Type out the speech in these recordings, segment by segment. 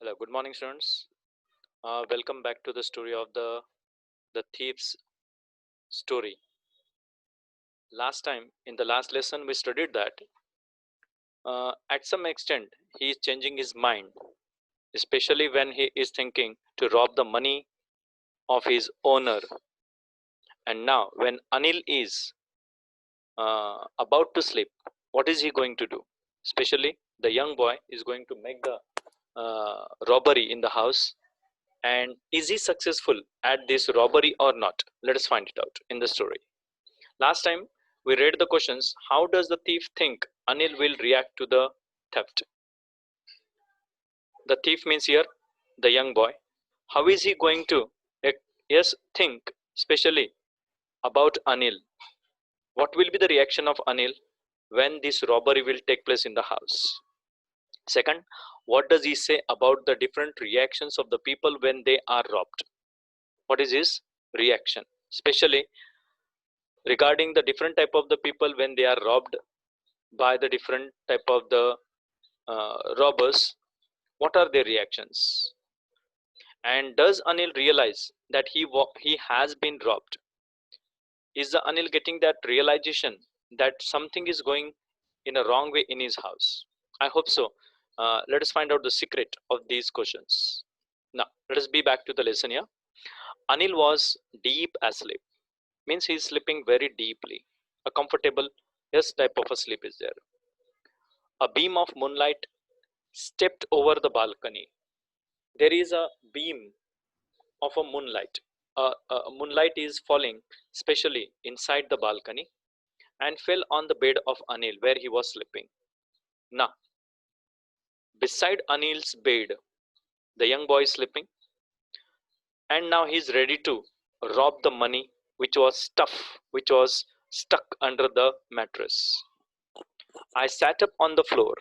Hello, good morning, students. Welcome back to the story of the thief's story. Last time, in the last lesson, we studied that at some extent he is changing his mind, especially when he is thinking to rob the money of his owner. And now, when Anil is about to sleep, what is he going to do? Especially, the young boy is going to make the robbery in the house. And is he successful at this robbery or not? Let us find it out in the story. Last time we read the questions. How does the thief think Anil will react to the theft? The thief means here the young boy. How is he going to yes think especially about Anil? What will be the reaction of Anil when this robbery will take place in the house? Second, what does he say about the different reactions of the people when they are robbed? What is his reaction? Especially regarding the different type of the people when they are robbed by the different type of the robbers, what are their reactions? And does Anil realize that he has been robbed? Is the Anil getting that realization that something is going in a wrong way in his house? I hope so. Let us find out the secret of these questions. Now let us be back to the lesson here. Anil was deep asleep, means he is sleeping very deeply. A comfortable yes type of a sleep is there. A beam of moonlight stepped over the balcony. There is a beam of a moonlight. Moonlight is falling, especially inside the balcony, and fell on the bed of Anil where he was sleeping. Now, beside Anil's bed, the young boy is sleeping, and now he is ready to rob the money which was stuck under the mattress. I sat up on the floor.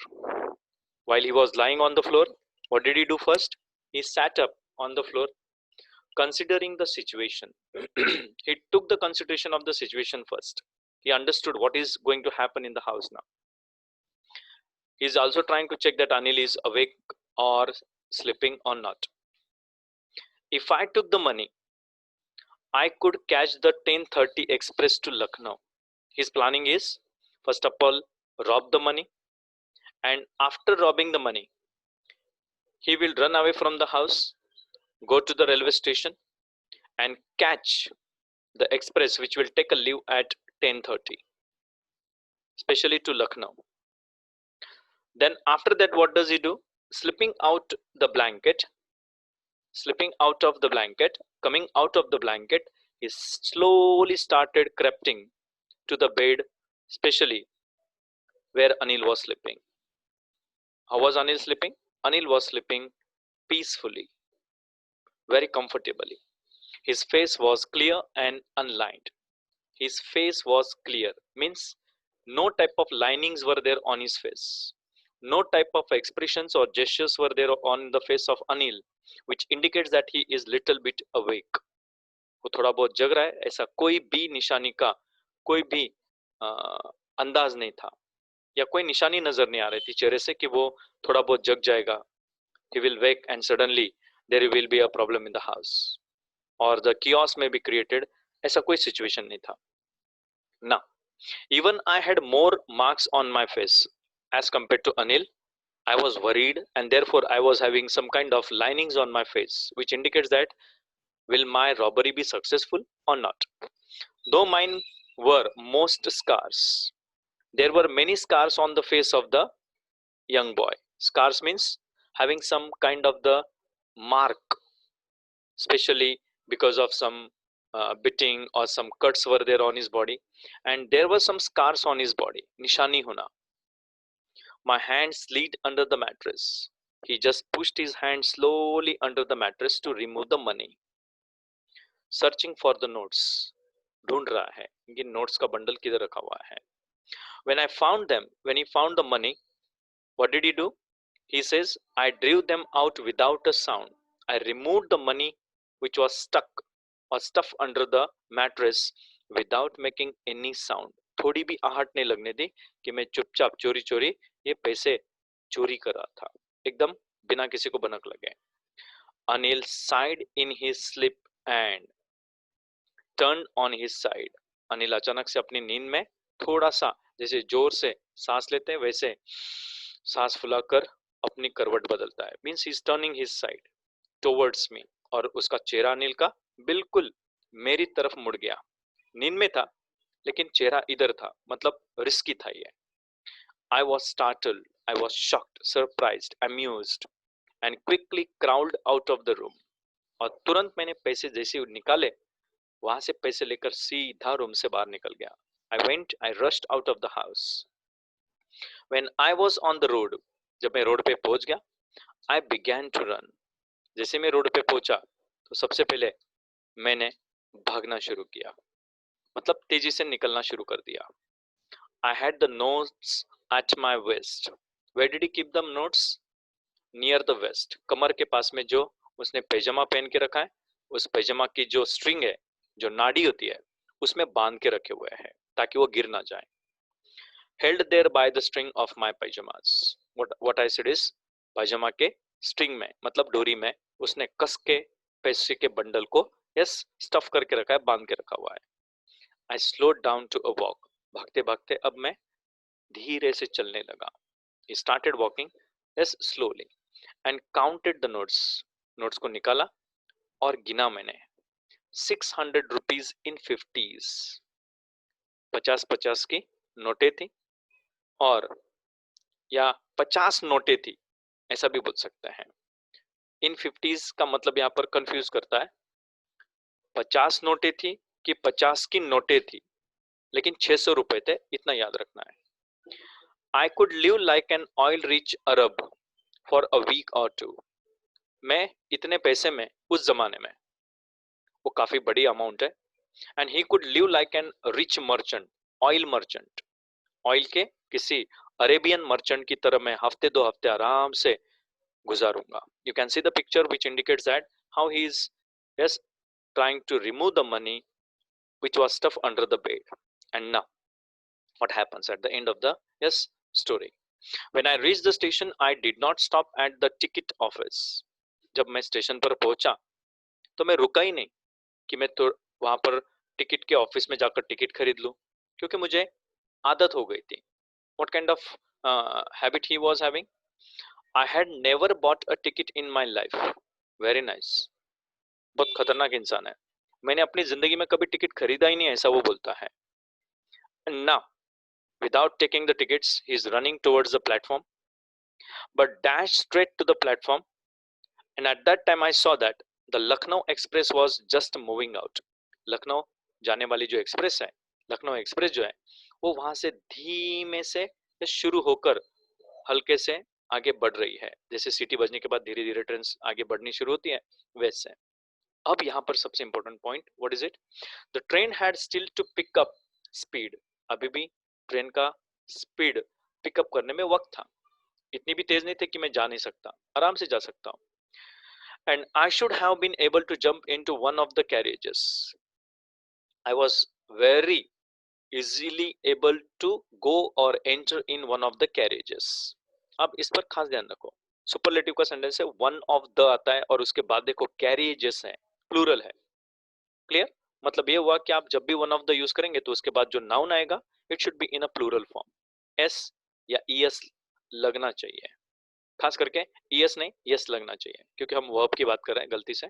While he was lying on the floor, what did he do first? He sat up on the floor considering the situation. He took the consideration of the situation first. He understood what is going to happen in the house now. He is also trying to check that Anil is awake or sleeping or not. If I took the money, I could catch the 10:30 express to Lucknow. His planning is first of all rob the money, and after robbing the money, he will run away from the house, go to the railway station, and catch the express which will take a leave at 10:30, especially to Lucknow. Then after that, what does he do? Slipping out the blanket, slipping out of the blanket, coming out of the blanket, he slowly started creeping to the bed, especially where Anil was sleeping. How was Anil sleeping? Anil was sleeping peacefully, very comfortably. His face was clear and unlined. His face was clear, means no type of linings were there on his face. No type of expressions or gestures were there on the face of Anil, which indicates that he is little bit awake. वो थोड़ा बहुत जग रहा है, ऐसा कोई भी निशानी का कोई भी अ, अंदाज नहीं था, या कोई निशानी नजर नहीं आ रही थी चेहरे से कि वो थोड़ा बहुत जग जाएगा. He will wake and suddenly there will be a problem in the house or the chaos may be created. ऐसा कोई situation नहीं था. Now, even I had more marks on my face as compared to Anil. I was worried and therefore I was having some kind of linings on my face, which indicates that will my robbery be successful or not? Though mine were most scars, there were many scars on the face of the young boy. Scars means having some kind of the mark, especially because of some beating or some cuts were there on his body, and there were some scars on his body. Nishani huna. My hand slid under the mattress. He just pushed his hand slowly under the mattress to remove the money. Searching for the notes. ढूंढ रहा है कि notes का bundle किधर रखा हुआ है. When I found them, when he found the money, what did he do? He says, I drew them out without a sound. I removed the money which was stuck or stuffed under the mattress without making any sound. थोड़ी भी आहट नहीं लगने दी कि मैं चुपचाप चोरी चोरी ये पैसे चोरी कर रहा था. एकदम बिना किसी को भनक लगे. Anil sighed in his sleep and turned on his side. Anil अचानक से अपनी नींद में थोड़ा सा जैसे जोर से सांस लेते हैं वैसे सांस फुलाकर अपनी करवट बदलता है. Means he is turning his side towards me. और उसका चेहरा अनिल का बिल्कुल मेरी तरफ मुड़ गया. नींद में था लेकिन चेहरा इधर था, मतलब रिस्की था ये. I was startled, I was shocked, surprised, amused and quickly crawled out of the room. और तुरंत मैंने पैसे जैसे ही निकाले वहां से पैसे लेकर सीधा रूम से बाहर निकल गया. I rushed out of the house. When I was on the road, जब मैं रोड पे पहुंच गया, I began to run. जैसे मैं रोड पे पहुंचा तो सबसे पहले मैंने भागना शुरू किया, मतलब तेजी से निकलना शुरू कर दिया. I had the notes at my waist. Where did he keep the notes? Near the waist. कमर के पास में जो उसने पैजामा पहन के रखा है, उस पैजामा की जो स्ट्रिंग है, जो नाड़ी होती है, उसमें बांध के रखे हुए हैं ताकि वो गिर ना जाए. Held there by the string of my pajamas. What I said is पैजामा के स्ट्रिंग में, मतलब डोरी में उसने कस के पैसे के बंडल को स्टफ करके रखा है, बांध के रखा हुआ है. I slowed down to a walk. भागते भागते अब मैं धीरे से चलने लगा. He started walking slowly and counted the notes. Notes को निकाला और गिना मैंने. 600 rupees in 50s. 50 की नोटें थी और या 50 नोटें थी, ऐसा भी बोल सकते हैं. इन 50s का मतलब यहाँ पर कंफ्यूज करता है. 50 नोटें थी कि 50 की नोटें थी, लेकिन 600 रुपए थे, इतना याद रखना है. I could live like an oil-rich Arab for a week or two. मैं इतने पैसे में उस जमाने में, वो काफी बड़ी अमाउंट है. And he could live like an rich merchant, oil merchant. Oil के किसी अरेबियन मर्चेंट की तरह मैं हफ्ते 2 हफ्ते आराम से गुजारूंगा. You can see the picture which indicates that how he is trying to remove the money which was stuffed under the bed. And now what happens at the end of the story? When I reached the station, I did not stop at the ticket office. जब मैं station पर पहुंचा तो मैं रुका ही नहीं कि मैं तो वहां पर टिकट के ऑफिस में जाकर टिकट खरीद लूं, क्योंकि मुझे आदत हो गई थी. What kind of habit he was having? I had never bought a ticket in my life. Very nice. बहुत खतरनाक इंसान है. मैंने अपनी जिंदगी में कभी टिकट खरीदा ही नहीं, ऐसा वो बोलता है. And now, without taking the tickets, he is running towards the platform, but dashed straight to the platform. And at that time, I saw that the Lucknow Express was just moving out. Lucknow जाने वाली जो express है, Lucknow express जो है, वो वहां से धीमे से शुरू होकर हल्के से आगे बढ़ रही है. जैसे सिटी बजने के बाद धीरे धीरे ट्रेन आगे बढ़नी शुरू होती है, वैसे. अब यहाँ पर सबसे important point, what is it? The train had still to pick up speed. अभी भी ट्रेन का स्पीड पिकअप करने में वक्त था. इतनी भी तेज नहीं थे कि मैं जा नहीं सकता, आराम से जा सकता हूँ. And I should have been able to jump into one of the carriages. I was very easily able to go or enter in one of the carriages. अब इस पर खास ध्यान रखो. सुपरलेटिव का सेंटेंस है, वन ऑफ द आता है और उसके बाद देखो कैरियजेस है, प्लूरल है. क्लियर? मतलब ये हुआ कि आप जब भी वन ऑफ द यूज करेंगे तो उसके बाद जो नाउन आएगा it should be in a plural form. S या ईएस लगना चाहिए, खास करके ईएस नहीं यस लगना चाहिए, क्योंकि हम वर्ब की बात कर रहे हैं. गलती से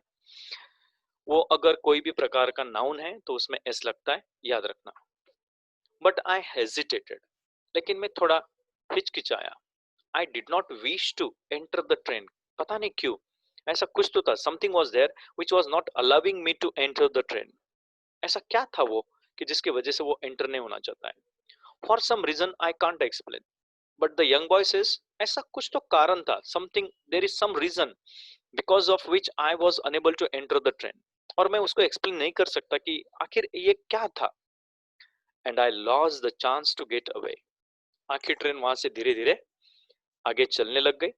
वो अगर कोई भी प्रकार का नाउन है तो उसमें एस लगता है, याद रखना. बट आई हेजिटेटेड, लेकिन मैं थोड़ा हिचकिचाया. I did not wish to enter the train. पता नहीं क्यों, ऐसा कुछ तो था. Something was there which was not allowing me to enter the train. ऐसा क्या था वो कि जिसकी वजह से वो एंटर नहीं होना चाहता है. For some reason I can't explain, but the young boy says ऐसा कुछ तो कारण था. Something, there is some reason because of which I was unable to enter the train. और मैं उसको एक्सप्लेन नहीं कर सकता कि आखिर ये क्या था. And I lost the chance to get away. आखिर ट्रेन वहां से धीरे धीरे आगे चलने लग गई.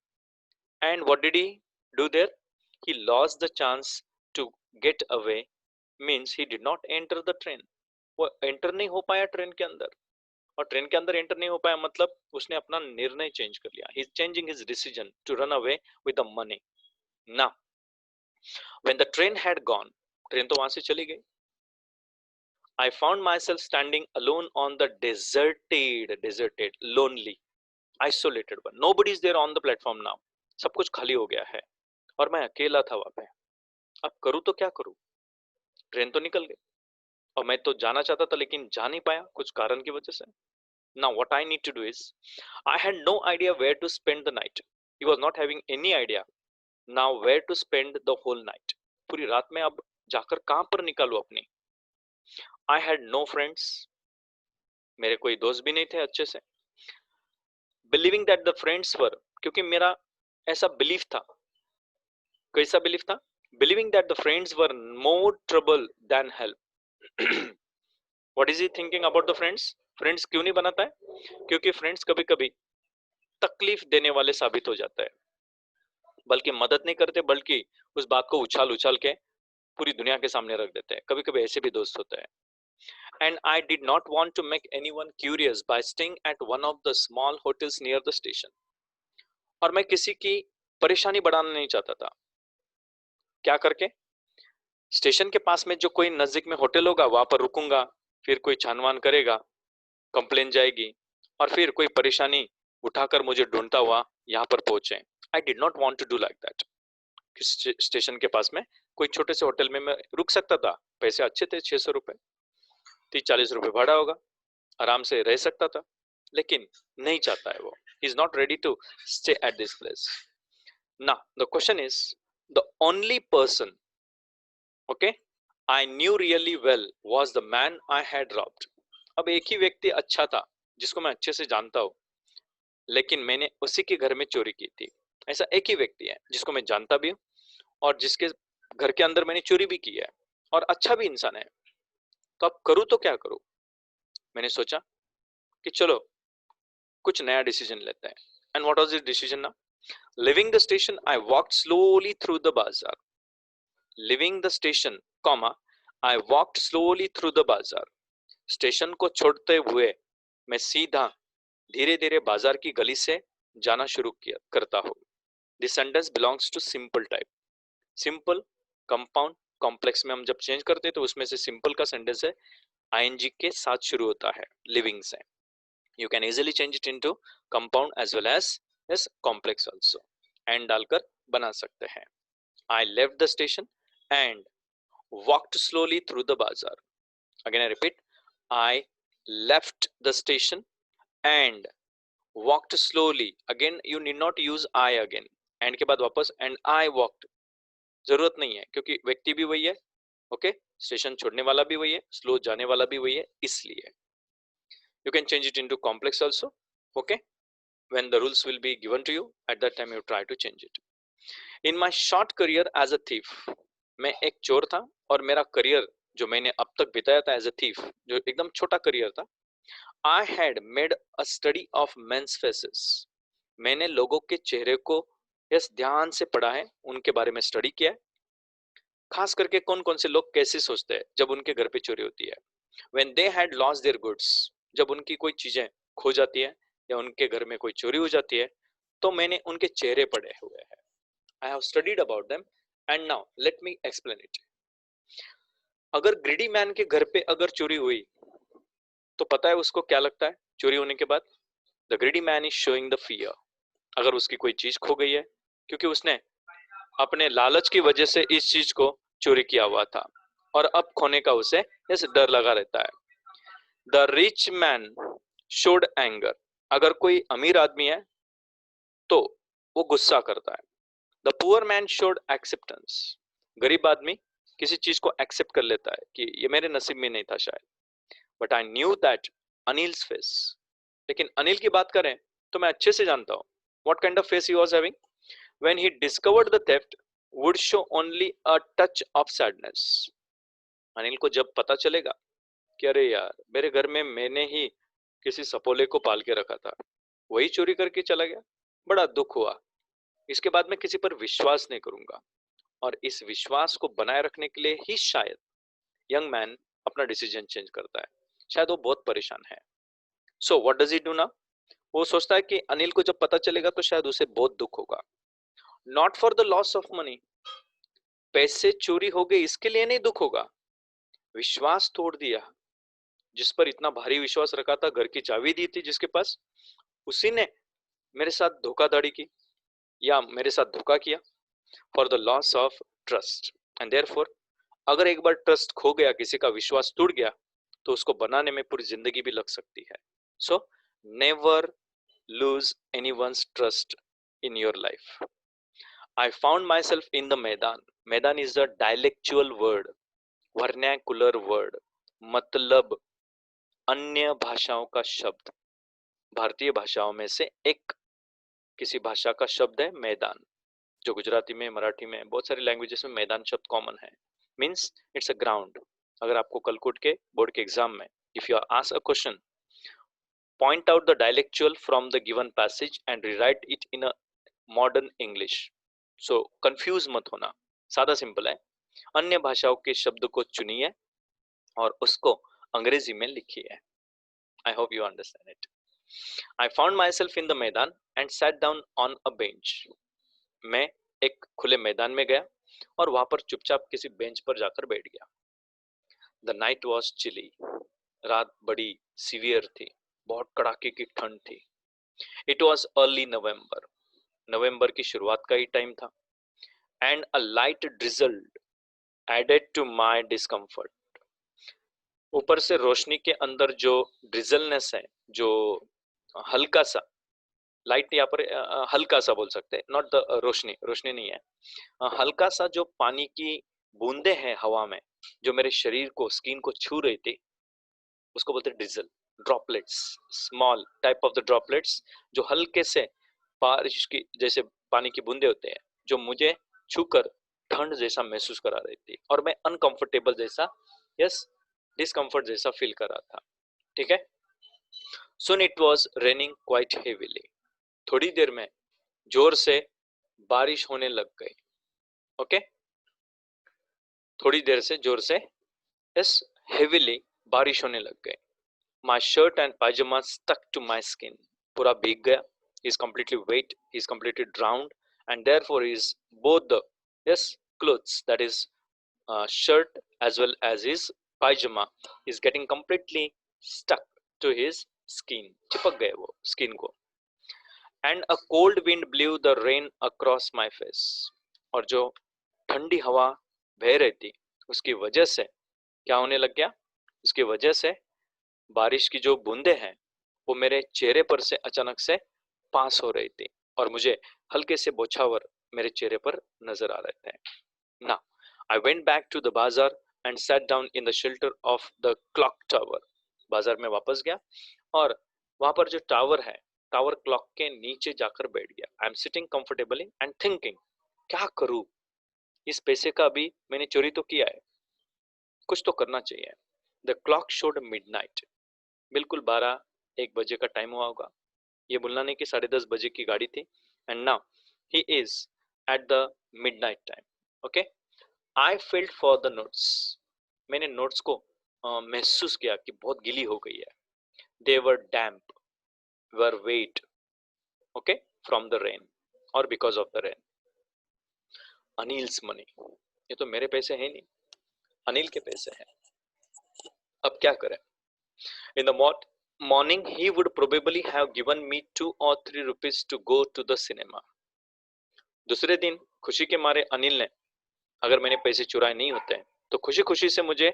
And what did he do there? He lost the chance to get away means he did not enter the train. वो एंटर नहीं हो पाया ट्रेन के अंदर. और ट्रेन के अंदर एंटर नहीं हो पाया मतलब उसने अपना निर्णय चेंज कर लिया. He is changing his decision to run away with the money. ना when the train had gone, train तो वहां से चली गई. I found myself standing alone on the deserted, lonely, isolated one. Nobody is there on the platform now. सब कुछ खाली हो गया है और मैं अकेला था वहां पे. अब करूँ तो क्या करूँ? ट्रेन तो निकल गई और मैं तो जाना चाहता था लेकिन जा नहीं पाया कुछ कारण की वजह से. Now what I need to do is, I had no idea where to spend the night. He was not having any idea now where to spend the whole night. पूरी रात में अब जाकर कहां पर निकालूं अपनी. I had no friends. मेरे कोई दोस्त भी नहीं थे अच्छे से. Believing that the friends were, क्योंकि मेरा ऐसा बिलीफ था. कैसा बिलीफ था? Believing that the friends were more trouble than help. What is he thinking about the friends? Friends क्यों नहीं बनाता है? क्योंकि फ्रेंड्स कभी कभी तकलीफ देने वाले साबित हो जाता है, बल्कि मदद नहीं करते, बल्कि उस बात को उछाल उछाल के पूरी दुनिया के सामने रख देते हैं. कभी कभी ऐसे भी दोस्त होते हैं. And I did not want to make anyone curious by staying at one of the small hotels near the station. और मैं किसी की परेशानी बढ़ाना नहीं चाहता था. क्या करके? स्टेशन के पास में जो कोई नजदीक में होटल होगा वहां पर रुकूंगा, फिर कोई छानवान करेगा, कंप्लेन जाएगी और फिर कोई परेशानी उठाकर मुझे ढूंढता हुआ यहाँ पर पहुंचे. I did not want to do like that. Station के पास में कोई छोटे से होटल में मैं रुक सकता था. पैसे अच्छे थे, 600 रुपए, 30-40 रुपए भाड़ा होगा, आराम से रह सकता था. लेकिन नहीं चाहता है वो. He is not ready to stay at this place. Now the question is, the only person, okay, I knew really well was the man I had robbed. अब एक ही व्यक्ति अच्छा था जिसको मैं अच्छे से जानता हूँ, लेकिन मैंने उसी के घर में चोरी की थी. ऐसा एक ही व्यक्ति है जिसको मैं जानता भी हूँ और जिसके घर के अंदर मैंने चोरी भी की है और अच्छा भी इंसान है. तो अब करूँ तो क्या करूँ? मैंने सोचा कि चलो कुछ नया डिसीजन लेते हैं. And what was this decision now? Leaving the station, I walked slowly through the bazaar. Leaving the station, comma, I walked slowly through the bazaar. Station को छोड़ते हुए मैं सीधा धीरे धीरे बाजार की गली से जाना शुरू किया करता हूँ. This sentence belongs to simple type. Simple, compound, complex में हम जब चेंज करते हैं तो उसमें से simple का सेंटेंस है ing के साथ शुरू होता है, living से. You can easily change it into compound as well as complex also. And डालकर बना सकते हैं. I left the station and walked slowly through the bazaar. Again I repeat, I left the station and walked slowly. Again you need not use I again. And के बाद वापस and I walked. जरूरत नहीं है क्योंकि व्यक्ति भी वही है. ओके, स्टेशन छोड़ने वाला भी वही है, स्लो जाने वाला भी वही है, इसलिए. You can change it into complex also. Okay, when the rules will be given to you, at that time you try to change it. In my short career as a thief, मैं एक चोर था और मेरा career जो मैंने अब तक बिताया था एज अ थीफ, जो एकदम छोटा करियर था. I had made a study of men's faces. मैंने लोगों के चेहरे को यस ध्यान से पढ़ा है, उनके बारे में स्टडी किया है. खास करके कौन कौन से लोग कैसे सोचते हैं जब उनके घर पे चोरी होती है. When they had lost their goods, जब उनकी कोई चीजें खो जाती है या उनके घर में कोई चोरी हो जाती है, तो मैंने उनके चेहरे पढ़े हुए हैं. I have studied about them and now let me explain it. अगर ग्रीडी मैन के घर पे अगर चोरी हुई तो पता है उसको क्या लगता है चोरी होने के बाद? The greedy man is showing the fear. अगर उसकी कोई चीज खो गई है क्योंकि उसने अपने लालच की वजह से इस चीज को चोरी किया हुआ था और अब खोने का उसे ऐसे डर लगा रहता है. The rich man showed anger. अगर कोई अमीर आदमी है तो वो गुस्सा करता है. The poor man showed acceptance. गरीब आदमी किसी चीज को एक्सेप्ट कर लेता है कि ये मेरे नसीब में नहीं था शायद. But I knew that Anil's face. लेकिन अनिल की बात करें तो मैं अच्छे से जानता हूँ what kind of face he was having. When he discovered the theft would show only a touch of sadness. Anil को जब पता चलेगा कि अरे यार मेरे घर में मैंने ही किसी सपोले को पाल के रखा था, वही चोरी करके चला गया, बड़ा दुख हुआ. इसके बाद मैं किसी पर विश्वास नहीं करूंगा. और इस विश्वास को बनाए रखने के लिए ही शायद यंग मैन अपना डिसीजन चेंज करता है. शायद वो बहुत परेशान है. So what does he do now? वो सोचता है कि अनिल को जब पता चलेगा तो शायद उसे बहुत दुख होगा. Not for the loss of money, पैसे चोरी हो गए इसके लिए नहीं दुख होगा. विश्वास तोड़ दिया, जिस पर इतना भारी विश्वास रखा था, घर की चाबी दी थी जिसके पास, उसी ने मेरे साथ धोखाधड़ी की या मेरे साथ धोखा किया. For the loss of trust and therefore, अगर एक बार ट्रस्ट खो गया, किसी का विश्वास टूट गया, तो उसको बनाने में पूरी जिंदगी भी लग सकती है. So never lose anyone's trust in your life. I found myself in the मैदान. मैदान is a dialectual word, vernacular word, मतलब अन्य भाषाओं का शब्द. भारतीय भाषाओं में से एक किसी भाषा का शब्द है मैदान, जो गुजराती में, मराठी में, बहुत सारी लैंग्वेजेस में मैदान शब्द कॉमन है. Means it's a ground. अगर आपको कलकुट के बोर्ड के एग्जाम में if you are asked a question, point out the dialectual from the given passage and rewrite it in a modern English. So confuse मत होना, सादा सिंपल है. अन्य भाषाओं के शब्द को चुनिए और उसको अंग्रेजी में लिखिए. I hope you understand it. I found myself in the मैदान and sat down on a bench. मैं एक खुले मैदान में गया और वहां पर चुपचाप किसी बेंच पर जाकर बैठ गया. The night was chilly. रात बड़ी सीवियर थी, बहुत कड़ाके की ठंड थी. It was early November. नवंबर की शुरुआत का ही टाइम था. And a light drizzle added to my discomfort. ऊपर से रोशनी के अंदर जो ड्रिजलनेस है, जो हल्का सा, लाइट यहाँ पर हल्का सा बोल सकते हैं, नॉट द रोशनी, रोशनी नहीं है, हल्का सा जो पानी की बूंदे हैं हवा में, जो मेरे शरीर को, स्किन को छू रही थी, उसको बोलते हैं drizzle. Droplets, small type of the droplets, जो हल्के से बारिश की जैसे पानी की बूंदे होते हैं, जो मुझे छूकर ठंड जैसा महसूस करा रही थी और मैं अनकंफर्टेबल जैसा, यस, डिस्कंफर्ट जैसा फील कर रहा था. ठीक है. Soon it was raining quite heavily. थोड़ी देर में जोर से बारिश होने लग गई. ओके, थोड़ी देर से जोर से, यस, heavily बारिश होने लग गई. My shirt and pajamas stuck to my skin. पूरा भीग गया. He is completely wet. He is completely drowned, and therefore is both the, yes, clothes, that is shirt as well as his pajama is getting completely stuck to his skin. चिपक गए वो skin को. And a cold wind blew the rain across my face. और जो ठंडी हवा बह रही थी, उसकी वजह से क्या होने लग गया? उसकी वजह से बारिश की जो बूंदे हैं वो मेरे चेहरे पर से अचानक से पास हो रही थी और मुझे हल्के से बौछावर मेरे चेहरे पर नजर आ रहे थे. Now I went back to the bazaar and sat down in the shelter of the clock tower. बाजार में वापस गया और वहां पर जो टावर है, टावर क्लॉक के नीचे जाकर बैठ गया. I am sitting comfortably and thinking, क्या करूं? इस पैसे का भी मैंने चोरी तो किया है, कुछ तो करना चाहिए. The clock showed midnight. बिल्कुल 12-1 बजे का टाइम हुआ होगा. ये बोलना नहीं कि 10:30 बजे की गाड़ी थी. And now he is at the midnight time. Okay, I felt for the notes. मैंने नोट्स को महसूस किया कि बहुत गीली हो गई है. They were damp, were wet, okay, from the rain और because of the rain. Anil's money. ये तो मेरे पैसे हैं नहीं, अनिल के पैसे हैं. अब क्या करें? In the morning he would probably have given me 2 or 3 rupees to go to the cinema. दूसरे दिन खुशी के मारे अनिल ने, अगर मैंने पैसे चुराए नहीं होते हैं, तो खुशी खुशी से मुझे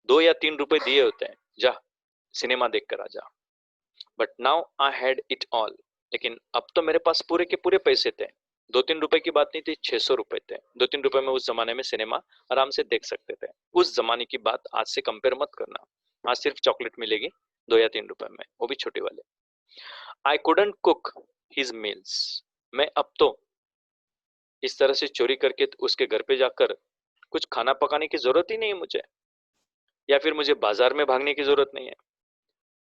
2 या 3 रुपए दिए होते हैं, जा सिनेमा देख कर आ जा. But now I had it all. लेकिन अब तो मेरे पास पूरे के पूरे पैसे थे. 2-3 रुपए की बात नहीं थी, 600 रुपए थे. 2-3 रुपए में उस जमाने में सिनेमा आराम से देख सकते थे. उस जमाने की बात आज से कंपेयर मत करना. आज सिर्फ चॉकलेट मिलेगी 2 या 3 रुपए में, वो भी छोटे वाले. I couldn't cook his meals. मैं अब तो इस तरह से चोरी करके उसके घर पे जाकर कुछ खाना पकाने की जरूरत ही नहीं है मुझे, या फिर मुझे बाजार में भागने की जरूरत नहीं है,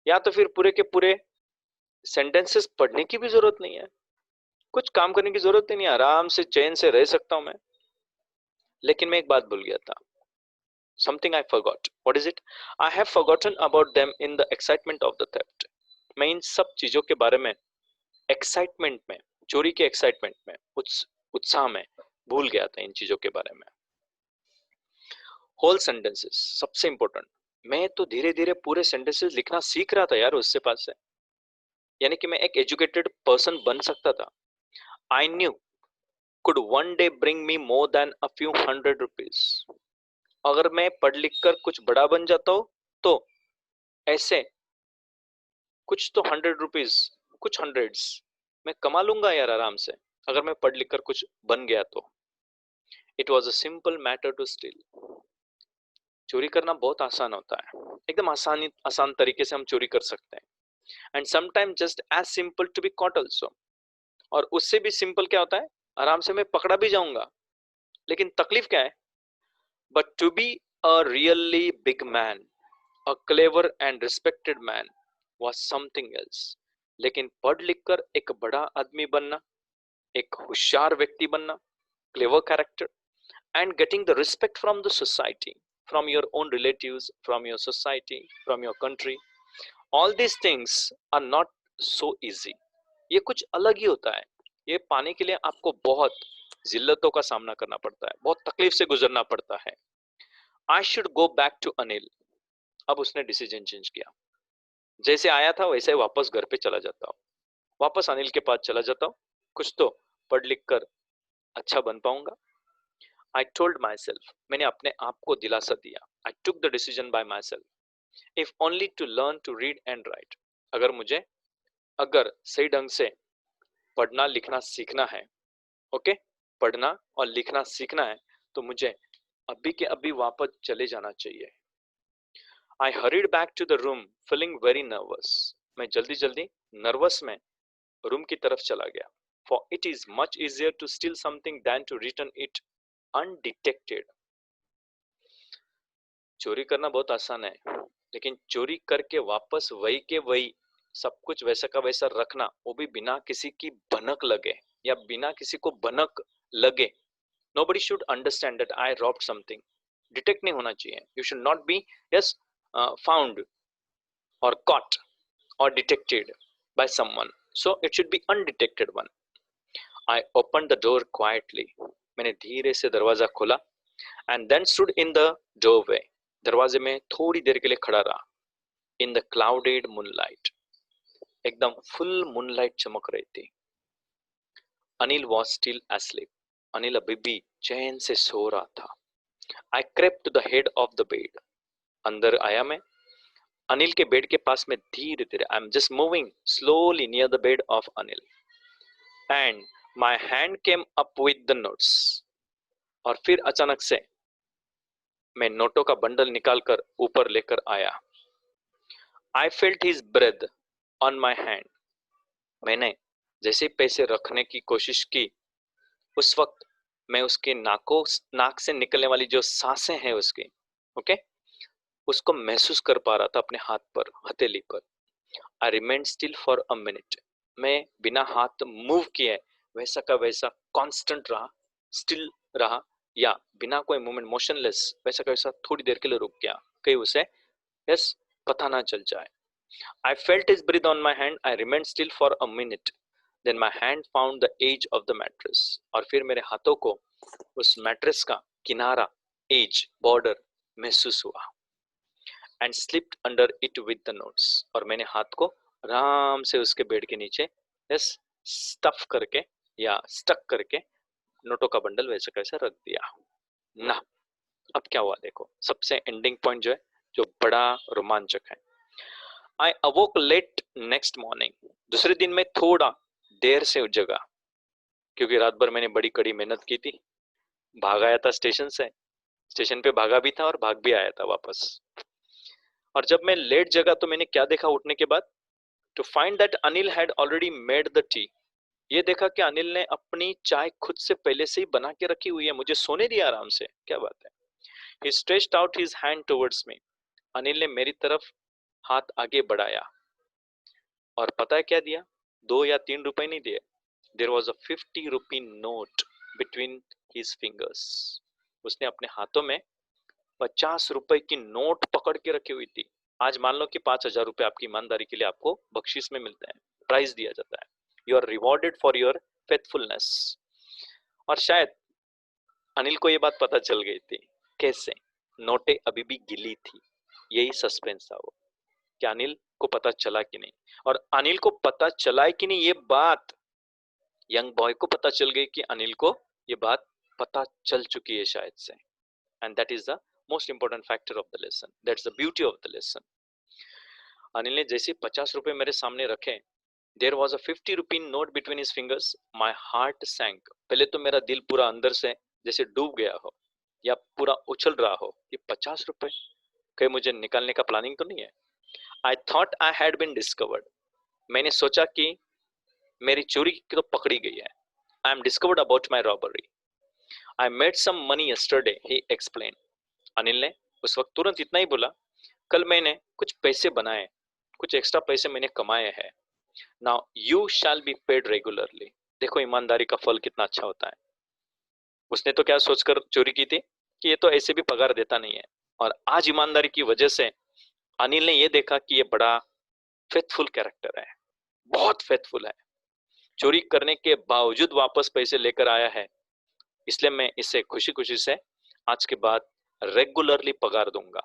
या तो फिर पूरे के पूरे सेंटेंसेस पढ़ने की भी जरूरत नहीं है. कुछ काम करने की जरूरत ही नहीं है, आराम से चैन से रह सकता हूं मैं. लेकिन मैं एक बात भूल गया था. Something I forgot. What is it? I have forgotten about them in the excitement of the theft. मैं इन सब चीजों के बारे में एक्साइटमेंट में, चोरी के एक्साइटमेंट में, उत्साह में भूल गया था इन चीजों के बारे में। होल सेंटेंसेस सबसे इंपॉर्टेंट। मैं तो धीरे धीरे पूरे सेंटेंसेस लिखना सीख रहा था यार उससे पास से, यानी कि मैं एक एजुकेटेड पर्सन बन सकता था। I knew could one day bring me more than a few hundred rupees। अगर मैं पढ़ लिख कर कुछ बड़ा बन जाता हूँ तो ऐसे कुछ तो 100 रुपीज, कुछ हंड्रेड्स मैं कमा लूंगा यार आराम से, अगर मैं पढ़ लिख कर कुछ बन गया तो। It was a simple matter to steal. चोरी करना बहुत आसान होता है, एकदम आसान तरीके से हम चोरी कर सकते हैं। And sometime just as simple to be caught also. और उससे भी सिंपल क्या होता है, आराम से मैं पकड़ा भी जाऊंगा। लेकिन तकलीफ क्या है, but to be a really big man, a clever and respected man was something else। लेकिन पढ़ लिख कर एक बड़ा आदमी बनना, एक होशियार व्यक्ति बनना, clever character and getting the respect from the society, from your own relatives, from your society, from your country, all these things are not so easy। ये कुछ अलग ही होता है। ये पाने के लिए आपको बहुत जिल्लतों का सामना करना पड़ता है, बहुत तकलीफ से गुजरना पड़ता है। I should go back to Anil. अब उसने डिसीजन चेंज किया। जैसे आया था वैसे ही वापस घर पे चला जाता हूँ, वापस अनिल के पास चला जाता हूँ, कुछ तो पढ़ लिख कर अच्छा बन पाऊंगा। आई टोल्ड माई सेल्फ, मैंने अपने आप को दिलासा दिया। I took the decision by myself, if only to learn to read and write. अगर सही ढंग से पढ़ना लिखना सीखना है, ओके, पढ़ना और लिखना सीखना है, तो मुझे अभी के अभी वापस चले जाना चाहिए। I hurried back to the room feeling very nervous. मैं जल्दी जल्दी नर्वस में रूम की तरफ चला गया। For it is much easier to steal something than to return it undetected। चोरी करना बहुत आसान है, लेकिन चोरी करके वापस वही के वही सब कुछ वैसा का वैसा रखना, वो भी बिना किसी की भनक लगे, या बिना किसी को भनक लगे। Nobody should understand that I robbed something। Detect नहीं होना चाहिए। You should not be yes found or caught or detected by someone, so it should be undetected one। I opened the door quietly। मैंने धीरे से दरवाजा खोला। And then stood in the doorway। दरवाजे में थोड़ी देर के लिए खड़ा रहा। In the clouded moonlight। एकदम फुल मूनलाइट चमक रही थी। Anil was still asleep। Anil अभी भी चैन से सो रहा था। I crept to the head of the bed। अंदर आया मैं अनिल के बेड के पास में धीरे धीरे। I am just moving slowly near the bed of Anil. And my hand came up with the notes। और फिर अचानक से मैं नोटों का बंडल निकालकर ऊपर लेकर आया। I felt his breath on my hand। मैंने जैसे पैसे रखने की कोशिश की, उस वक्त मैं उसके नाक से निकलने वाली जो सांसें हैं उसकी, ओके, उसको महसूस कर पा रहा था अपने हाथ पर, हथेली पर। I remained still for a minute। मैं बिना हाथ मूव किए वैसा का वैसा कांस्टेंट रहा, स्टिल रहा, या बिना कोई मूवमेंट मोशनलेस वैसा का वैसा थोड़ी देर के लिए रुक गया, कहीं उसे यस पता ना चल जाए। I felt his breath on my hand। I remained still for a minute। Then my hand found the edge of the mattress। और फिर मेरे हाथों को उस मैट्रेस का किनारा, एज, बॉर्डर महसूस हुआ। And slipped under it with the notes। और मैंने हाथ को आराम से उसके बेड के नीचे यस स्टफ करके या स्टक करके नोटों का बंडल वैसे कैसे रख दिया ना। अब क्या हुआ देखो, सबसे एंडिंग पॉइंट जो है, जो बड़ा रोमांचक है। आई अवोक लेट नेक्स्ट मॉर्निंग। दूसरे दिन में थोड़ा देर से जगा, क्योंकि रात भर मैंने बड़ी कड़ी मेहनत की थी। भाग आया था स्टेशन से, स्टेशन पे भागा भी था और भाग भी आया था वापस। और जब मैं लेट जगा तो मैंने क्या देखा उठने के बाद, to find that Anil had already made the tea. ये देखा कि अनिल ने अपनी चाय खुद से पहले से ही बना के रखी हुई है, मुझे सोने दिया आराम से। क्या बात है। He stretched out his hand towards me. Anil ने मेरी तरफ हाथ आगे बढ़ाया और पता है क्या दिया, 2 या 3 रुपए नहीं दिए। There was a 50 rupee note between his fingers. उसने अपने हाथों में 50 रुपए की नोट पकड़ के रखी हुई थी। आज मान लो कि 5,000 रुपये आपकी ईमानदारी के लिए आपको बख्शीश में मिलते हैं, प्राइज दिया जाता है, you are rewarded for your faithfulness. और शायद अनिल को ये बात पता चल गई थी। कैसे? नोटें अभी भी गिली थी, यही सस्पेंस था वो, कि अनिल को पता चला कि नहीं। और अनिल को पता चला है कि नहीं, ये बात यंग बॉय को पता चल गई कि अनिल को ये बात पता चल चुकी है शायद से। And that is the most important factor of the lesson, that's the beauty of the lesson. Anil ने जैसे 50 रुपए मेरे सामने रखे, there was a 50 rupee note between his fingers, my heart sank. पहले तो मेरा दिल पूरा अंदर से जैसे डूब गया हो या पूरा उछल रहा हो कि 50 रुपए, कहीं मुझे निकालने का प्लानिंग तो नहीं है। I thought I had been discovered, मैंने सोचा कि मेरी चोरी तो पकड़ी गई है। I am discovered about my robbery. I made some money yesterday, he explain. Anil ने उस वक्त तुरंत इतना ही बोला, कल मैंने कुछ पैसे बनाए, कुछ एक्स्ट्रा पैसे मैंने कमाए हैं। Now you shall be paid regularly. देखो ईमानदारी का फल कितना अच्छा होता है। उसने तो क्या सोचकर चोरी की थी कि ये तो ऐसे भी पगार देता नहीं है, और आज ईमानदारी की वजह से अनिल ने ये देखा कि ये बड़ा फेथफुल कैरेक्टर है, बहुत फेथफुल है, चोरी करने के बावजूद वापस पैसे लेकर आया है, इसलिए मैं इसे खुशी खुशी से आज के बाद रेगुलरली पगार दूंगा।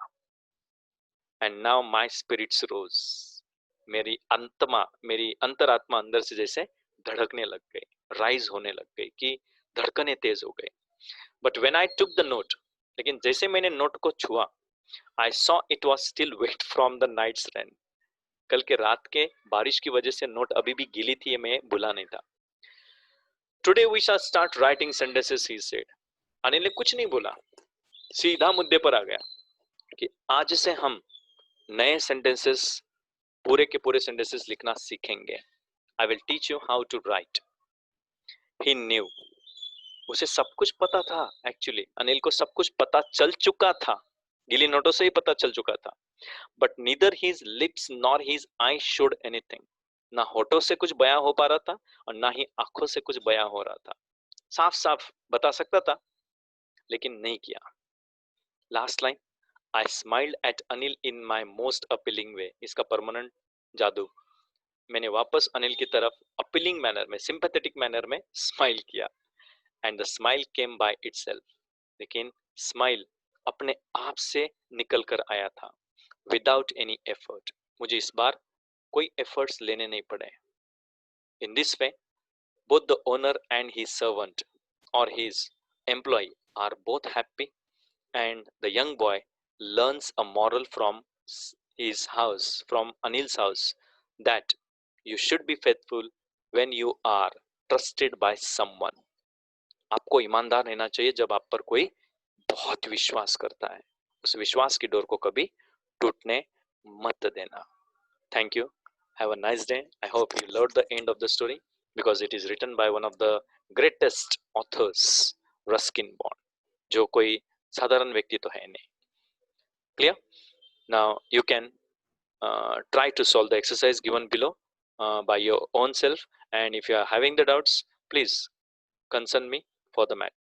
एंड नाउ माई स्पिरिट्स रोज, मेरी अंतमा, मेरी अंतरात्मा अंदर से जैसे धड़कने लग गई, राइज होने लग गई, कि धड़कने तेज हो गई। But when I took the note, लेकिन जैसे मैंने नोट को छुआ, I saw it was still wet from the night's rain. कल के रात के बारिश की वजह से नोट अभी भी गीली थी, मैं भूला नहीं था। Today we shall start writing sentences, he said. Anil ने कुछ नहीं बोला, सीधा मुद्दे पर आ गया कि आज से हम नए सेंटेंसेस, पूरे के पूरे सेंटेंसेस लिखना सीखेंगे। I will teach you how to write. He knew, उसे सब कुछ पता था। एक्चुअली अनिल को सब कुछ पता चल चुका था, गीली नोटों से ही पता चल चुका था। But neither his lips nor his I showed anything, ना होठों से कुछ बयां हो पा रहा था और ना ही आंखों से कुछ बयां हो रहा था। साफ साफ बता सकता था लेकिन नहीं किया। Last line, I smiled at Anil in my most appealing way. इसका परमानेंट जादू, मैंने वापस अनिल की तरफ अपीलिंग मैनर में, सिंपैथेटिक मैनर में स्माइल किया। And the smile came by itself, लेकिन स्माइल अपने आप से निकल कर आया था, विदाउट एनी एफर्ट। मुझे इस बार कोई एफर्ट्स लेने नहीं पड़े। In this way both the owner and his servant or his employee are both happy, and the young boy learns a moral from his house, from Anil's house, that you should be faithful when you are trusted by someone. आपको ईमानदार रहना चाहिए जब आप पर कोई बहुत विश्वास करता है, उस विश्वास की डोर को कभी टूटने मत देना। Thank you. Have a nice day. I hope you loved the end of the story because it is written by one of the greatest authors, Ruskin Bond, जो कोई साधारण व्यक्ति तो है नहीं। Clear? Now you can try to solve the exercise given below by your own self, and if you are having the doubts, please concern me for the matter.